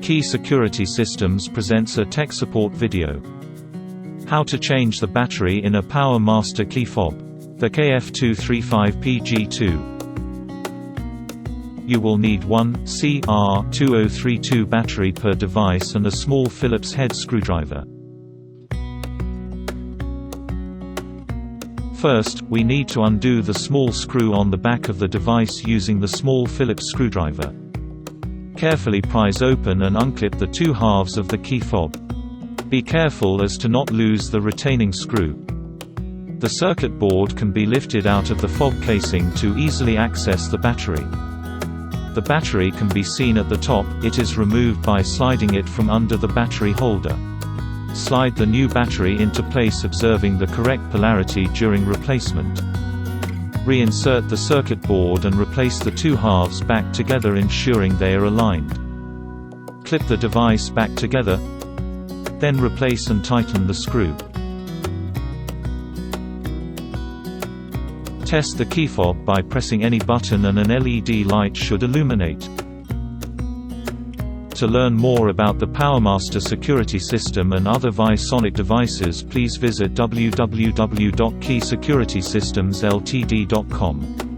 Key Security Systems presents a tech support video. How to change the battery in a PowerMaster Keyfob, the KF-235 PG2. You will need one CR2032 battery per device and a small Phillips head screwdriver. First, we need to undo the small screw on the back of the device using the small Phillips screwdriver. Carefully prise open and unclip the two halves of the key fob. Be careful as to not lose the retaining screw. The circuit board can be lifted out of the fob casing to easily access the battery. The battery can be seen at the top. It is removed by sliding it from under the battery holder. Slide the new battery into place, observing the correct polarity during replacement. Reinsert the circuit board and replace the two halves back together, ensuring they are aligned. Clip the device back together. Then replace and tighten the screw. Test the key fob by pressing any button and an LED light should illuminate. To learn more about the PowerMaster security system and other Visonic devices, please visit www.keysecurity-systemsltd.com.